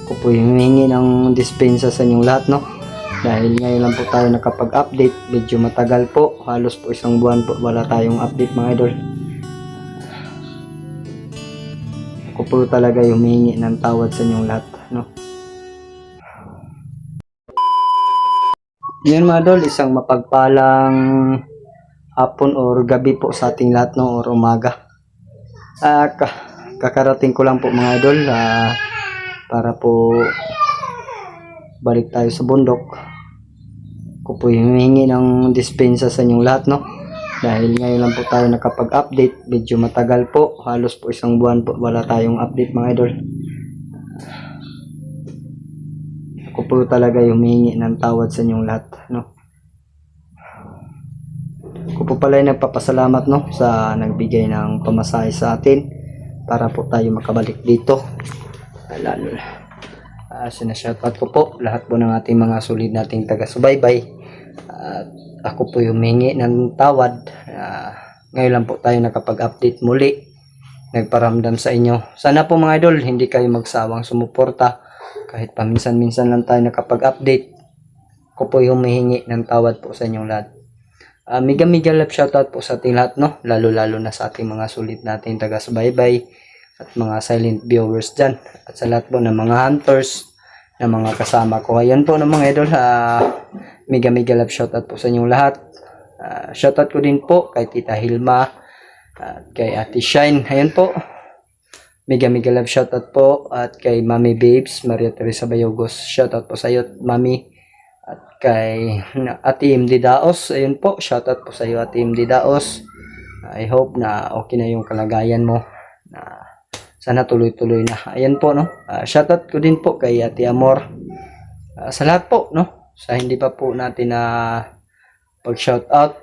Ako po humingi ng dispensa sa inyong lahat, no? Dahil ngayon lang po tayo nakapag-update. Medyo matagal po. Halos po isang buwan po wala tayong update, mga idol. Ako po talaga humingi ng tawad sa inyong lahat, no? Yun, mga idol, isang mapagpalang hapon or gabi po sa ating lahat, no? Or umaga. Kakarating ko lang po, mga idol, para po balik tayo sa bundok. Ako po humingi ng dispensa sa inyong lahat, no? Dahil ngayon lang po tayo nakapag-update. Medyo matagal po. Halos po isang buwan po wala tayong update, mga idol. Ako po talaga humingi ng tawad sa inyong lahat, no? Ako po pala ay nagpapasalamat, no, sa nagbigay ng pamasahe sa atin para po tayo makabalik dito. Lalo sinashoutout ko po lahat po ng ating mga solid nating taga-subaybay. Ako po humingi ng tawad. Ngayon lang po tayo nakapag-update muli. Nagparamdam sa inyo. Sana po, mga idol, hindi kayo magsawang sumuporta. Kahit paminsan-minsan lang tayo nakapag-update. Ako po humihingi ng tawad po sa inyong lahat. Mega love shoutout po sa ating lahat, no? Lalo na sa ating mga sulit nating taga-subaybay at mga silent viewers dyan. At sa lahat po ng mga hunters na mga kasama ko. Ayan po ng mga idol. Mega love shoutout po sa inyong lahat. Shoutout ko din po kay Tita Hilma at kay Ate Shine. Ayan po. Mega love shoutout po at kay Mami Babes, Maria Teresa Bayogos. Shoutout po sa iyo, Mami. At kay Ate MD Daos. Ayun po. Shoutout po sa iyo, Ate MD Daos. I hope na okay na yung kalagayan mo. Sana tuloy-tuloy na. Ayan po, no. Shoutout ko din po kay Ate Amor. Sa lahat po, no. Sa hindi pa po natin na pag-shoutout.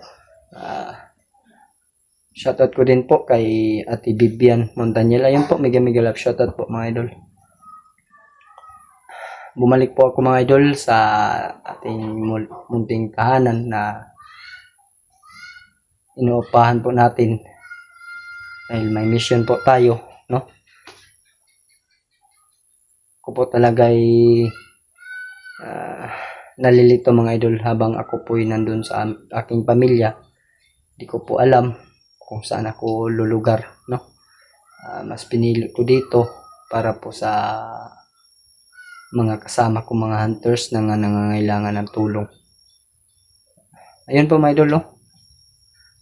Shoutout ko din po kay Ate Vivian Montañel. Ayan po, mega love shoutout po, mga idol. Bumalik po ako, mga idol, sa ating munting tahanan na inuupahan po natin. Dahil may mission po tayo, no. Ako po talaga ay nalilito, mga idol, habang ako po ay nandun sa aking pamilya. Hindi ko po alam kung saan ako lulugar, no. Mas pinili ko dito para po sa mga kasama ko, mga hunters na nangangailangan ng tulong. Ayun po, mga idol, no.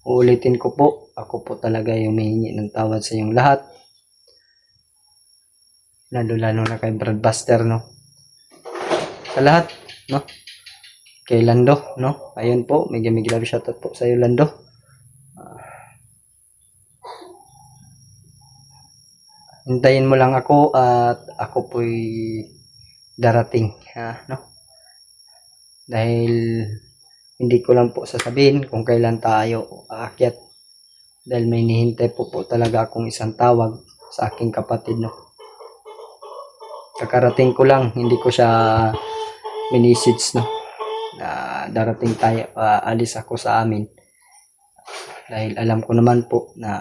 Uulitin ko po, ako po talaga humihingi ng tawad sa inyong lahat. Lalo na kay Brad Buster, no. Sa lahat, no. Kay Lando, no. Ayun po, mega love shoutout po sa iyo, Lando. Hintayin mo lang ako at ako po'y darating, no. Dahil hindi ko lang po sasabihin kung kailan tayo aakyat. Dahil may hinihintay po talaga akong isang tawag sa aking kapatid, no. Kakarating ko lang, hindi ko siya minisits, no, na darating tayo, alis ako sa amin. Dahil alam ko naman po na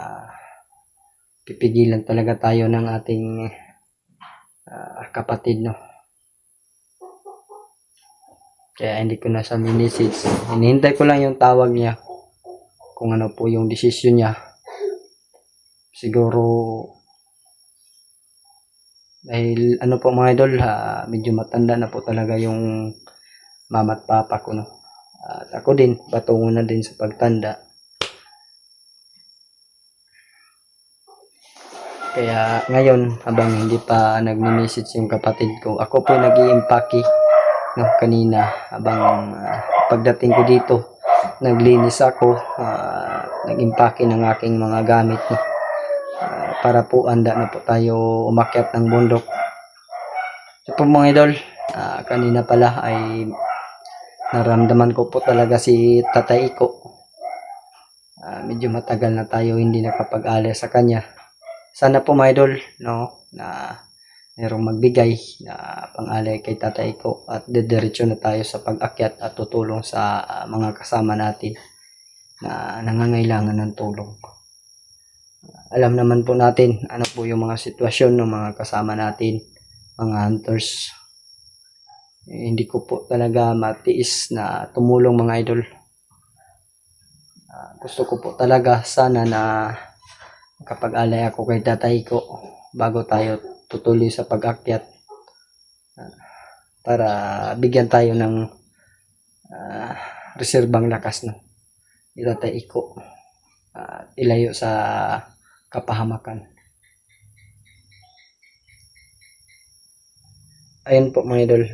pipigilan talaga tayo ng ating kapatid, no. Kaya hindi ko na siya minisits. Hinihintay ko lang yung tawag niya kung ano po yung desisyon niya. Siguro dahil ano po, mga idol, medyo matanda na po talaga yung mama at papa ko, no. At ako din, batungo na din sa pagtanda. Kaya ngayon, habang hindi pa nagme-message yung kapatid ko, ako po nag-i-impake, no, kanina. Habang pagdating ko dito, naglinis ako, nag-impake ng aking mga gamit, no. Para po anda na po tayo umakyat ng bundok. So po, mga idol, kanina pala ay naramdaman ko po talaga si Tatay Iko. Medyo matagal na tayo hindi nakapag-alis sa kanya. Sana po, mga idol, no, na merong magbigay na pang-alay kay Tatay Iko at didiretso na tayo sa pag-akyat at tutulong sa mga kasama natin na nangangailangan ng tulong. Alam naman po natin ano po yung mga sitwasyon ng mga kasama natin, mga hunters. Hindi ko po talaga matiis na tumulong mga idol. Gusto ko po talaga sana na kapag-alay ako kay tatay ko bago tayo tutuloy sa pag-akyat, para bigyan tayo ng reserbang lakas, no? Itatay ko ilayo sa kapahamakan. Ayun po mga idol,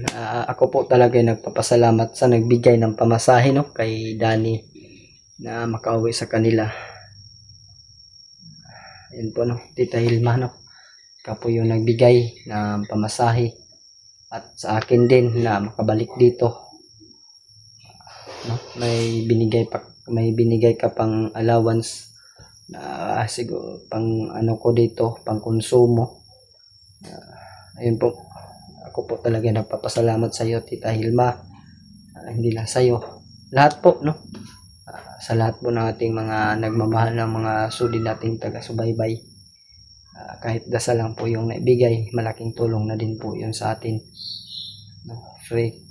ako po talaga nagpapasalamat sa nagbigay ng pamasahe, no, kay Danny na makauwi sa kanila. Ayun po, no, Tita Hilma, no, ikaw po yung nagbigay ng pamasahe at sa akin din na makabalik dito, no. May binigay ka pang allowance na siguro pang ano ko dito, pang konsumo. Ayun po, ako po talaga nagpapasalamat sa iyo, Tita Hilma. Hindi lang sa iyo, lahat po, no, sa lahat po ng ating mga nagmamahal ng mga solid nating taga-subaybay. Kahit dasal lang po yung naibigay, malaking tulong na din po yun sa atin, no, free.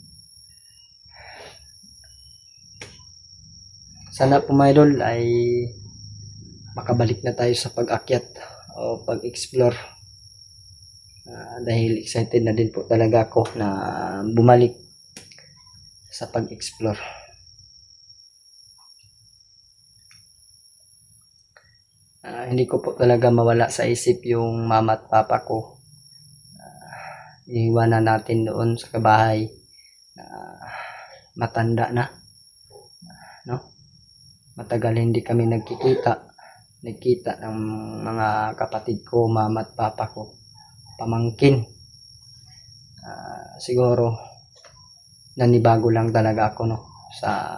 Sana po mga idol ay makabalik na tayo sa pag-akyat o pag-explore, dahil excited na din po talaga ako na bumalik sa pag-explore. Hindi ko po talaga mawala sa isip yung mama at papa ko. Iiwanan natin doon sa kabahay, matanda na, no? Matagal hindi kami nagkita ng mga kapatid ko, mama at papa ko, pamangkin. Siguro nanibago lang talaga ako, no, sa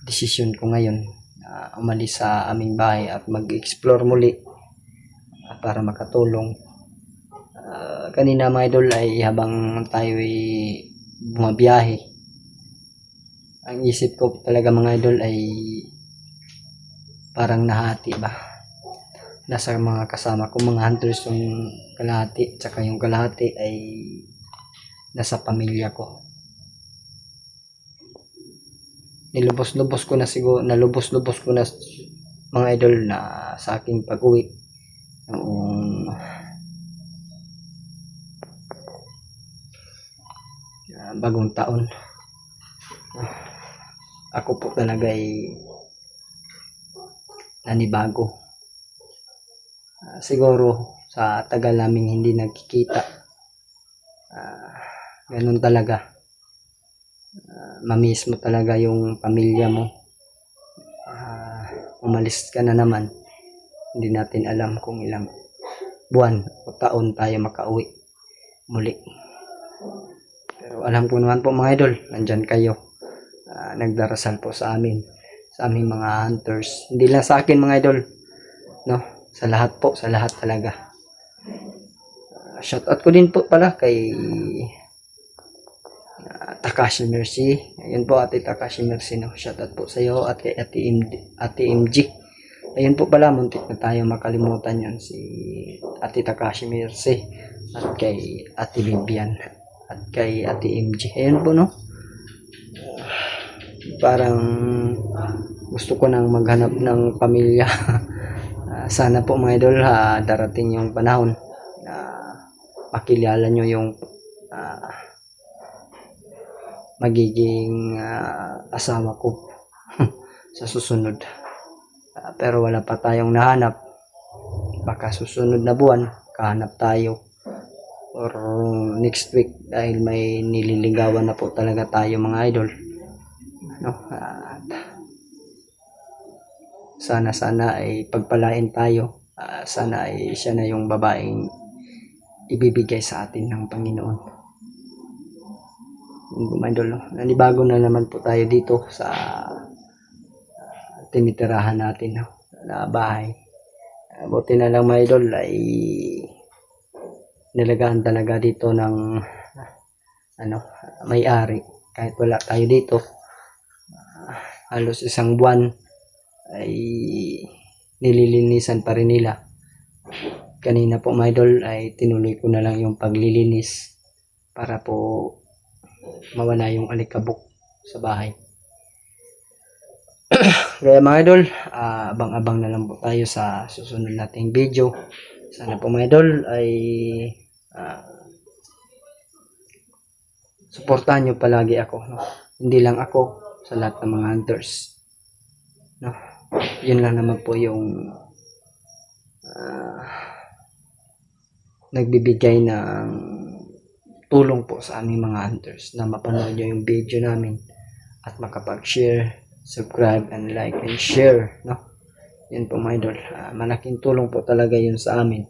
desisyon ko ngayon umalis sa aming bahay at mag-explore muli para makatulong. Kanina mga idol ay habang tayo ay bumabiyahe, ang isip ko talaga mga idol ay parang nahati ba. Nasa mga kasama ko mga hunters yung kalahati, tsaka yung kalahati ay nasa pamilya ko. Nalubos-lubos ko na mga idol na sa aking pag-uwi noong bagong taon. Ako po talaga ay nanibago. Siguro sa tagal naming hindi nagkikita, ganun talaga. Mamiss mo talaga yung pamilya mo. Umalis ka na naman, hindi natin alam kung ilang buwan o taon tayo makauwi muli. Pero alam ko naman po mga idol, nandyan kayo, nagdarasal po sa amin, sa aming mga hunters. Hindi lang sa akin mga idol, no, sa lahat po, sa lahat talaga. Shoutout ko din po pala kay Takashi Mercy. Ayun po, Ate Takashi Mercy, no. Shoutout po sa iyo at kay Ate MG. Ayun po pala, muntik na tayo makalimutan yan, si Ate Takashi Mercy at kay Ate Vivian at kay Ate MG. Ayun po, no. Parang gusto ko nang maghanap ng pamilya. Sana po mga idol, darating yung panahon na makilala nyo yung magiging asawa ko sa susunod. Pero wala pa tayong nahanap. Baka susunod na buwan kahanap tayo, or next week, dahil may nililigawan na po talaga tayo mga idol, no? Sana ay pagpalain tayo. Sana ay siya na yung babaeng ibibigay sa atin ng Panginoon. Idol, no? Nanibago na naman po tayo dito sa tinitirahan natin, no, na bahay. Buti na lang mga idol ay nilagaan talaga dito ng may-ari. Kahit wala tayo dito, halos isang buwan ay nililinisan pa rin nila. kanina po mga idol ay tinuloy ko na lang yung paglilinis para po mawala yung alikabok sa bahay. Kaya mga idol, abang-abang na lang po tayo sa susunod nating video. Sana po mga idol ay suportahan nyo palagi ako, no? Hindi lang ako, sa lahat ng mga hunters, no? Yun lang naman po yung nagbibigay ng tulong po sa aming mga hunters na mapanood nyo yung video namin at makapag-share, subscribe, and like and share, no? Yun po mga idol, malaking tulong po talaga yun sa amin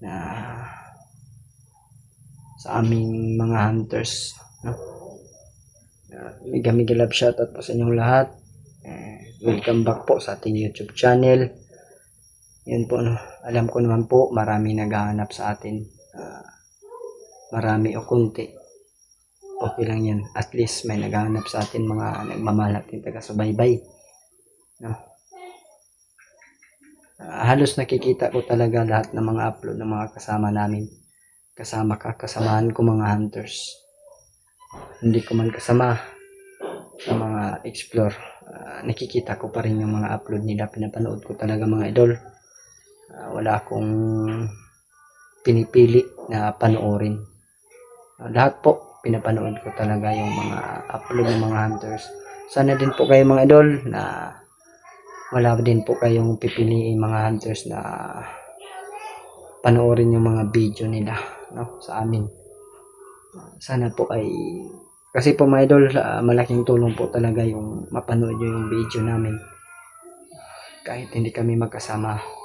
na sa aming mga hunters, no? Mega love shoutout po sa inyong lahat. Welcome back po sa ating YouTube channel. Yun po, no? Alam ko naman po marami naghahanap sa atin, marami o kunti, okay lang yan, at least may naghahanap sa atin, mga nagmamahal natin taga-subaybay, no? Halos nakikita ko talaga lahat ng mga upload ng mga kasama namin, kasamaan ko mga hunters. Hindi ko man kasama sa mga explore, nakikita ko pa rin yung mga upload nila, pinapanood ko talaga mga idol. Wala akong pinipili na panoorin, lahat po pinapanood ko talaga yung mga upload ng mga hunters. Sana din po kayo mga idol na wala din po kayong pipiliin mga hunters na panoorin yung mga video nila, no, sa amin. Sana po ay, kasi po mga idol, malaking tulong po talaga yung mapanood nyo yung video namin kahit hindi kami magkasama.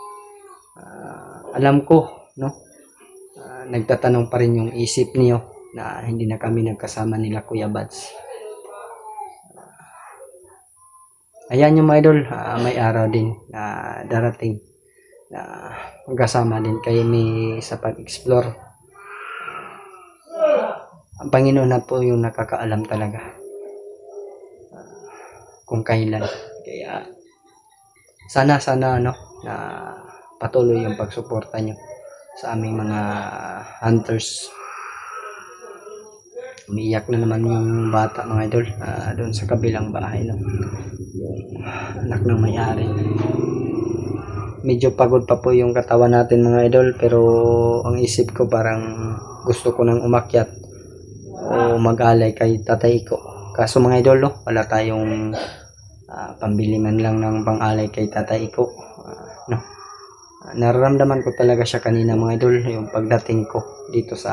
Alam ko, no, nagtatanong pa rin yung isip niyo na hindi na kami nagkasama nila Kuya Bads. Ayan yung mga idol, may araw din na darating na magkasama din kayo sa pag-explore. Ang Panginoon na po yung nakakaalam talaga kung kailan. Kaya sana no, na patuloy yung pagsuporta nyo sa aming mga hunters. Umiiyak na naman yung bata mga idol, doon sa kabilang bahay, no, yung anak ng may-ari. Medyo pagod pa po yung katawan natin mga idol, pero ang isip ko parang gusto ko nang umakyat o mag-alay kay tatay ko. Kaso mga idol, no, wala tayong pambili man lang ng pang-alay kay tatay ko, no. Nararamdaman ko talaga siya kanina mga idol, yung pagdating ko dito sa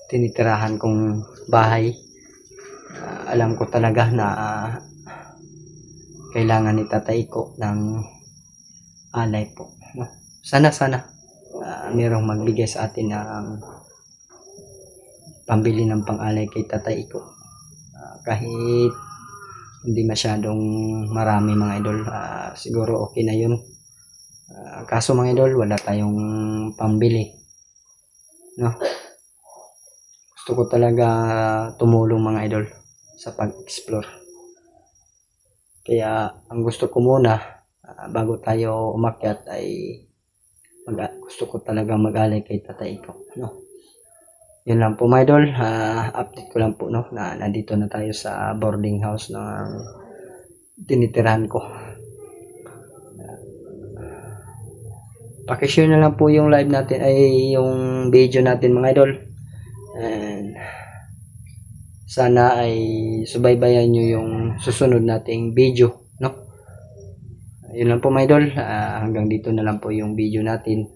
tinitirahan kong bahay. Alam ko talaga na kailangan ni tatay ko ng alay po, no? Sana mayroong magbigay sa atin ng pambili ng pang-alay kay tatay ko, kahit hindi masyadong marami mga idol, siguro okay na yun. Kaso mga idol, wala tayong pambili, no. Gusto ko talaga tumulong mga idol sa pag-explore. Kaya ang gusto ko muna, bago tayo umakyat, ay gusto ko talaga mag-alay kay tatay ko, no. Yun lang po mga idol, update ko lang po, no, na nandito na tayo sa boarding house ng tinitirahan ko. Pakishare na lang po yung live natin, ay yung video natin mga idol, and sana ay subaybayan nyo yung susunod nating video, no. Yun lang po mga idol, hanggang dito na lang po yung video natin.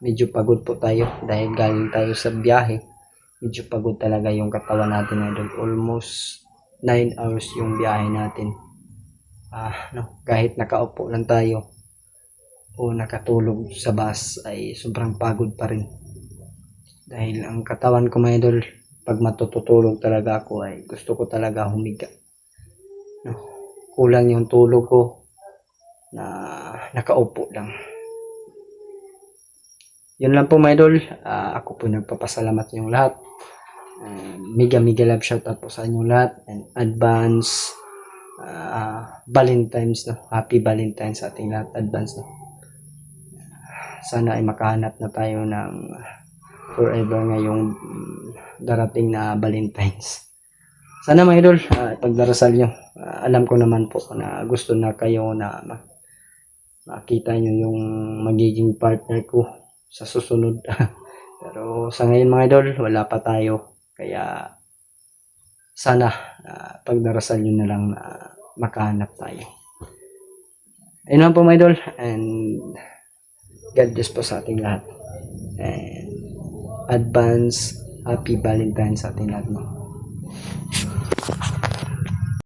Medyo pagod po tayo dahil galing tayo sa biyahe. Medyo pagod talaga yung katawan natin mga idol, almost 9 hours yung biyahe natin. No, kahit nakaupo lang tayo o nakatulog sa bus ay sobrang pagod pa rin, dahil ang katawan ko mga idol, pag matutulog talaga ako ay gusto ko talaga humiga, no. Kulang yung tulog ko na nakaupo lang. Yun lang po mga idol, ako po nagpapasalamat yung lahat. Mega love shoutout po sa inyong lahat, and advance Valentine's, no, happy Valentine's sa ating lahat, advance, no. sana ay makahanap na tayo ng forever ngayong darating na Valentine's. Sana mga idol, pagdarasal nyo. Alam ko naman po na gusto na kayo na makita nyo yung magiging partner ko sa susunod. Pero sa ngayon mga idol, wala pa tayo. Kaya sana pagdarasal nyo na lang na makahanap tayo. Ayun lang po mga idol, and God bless po sa ating lahat. And advance happy Valentine's sa ating lahat.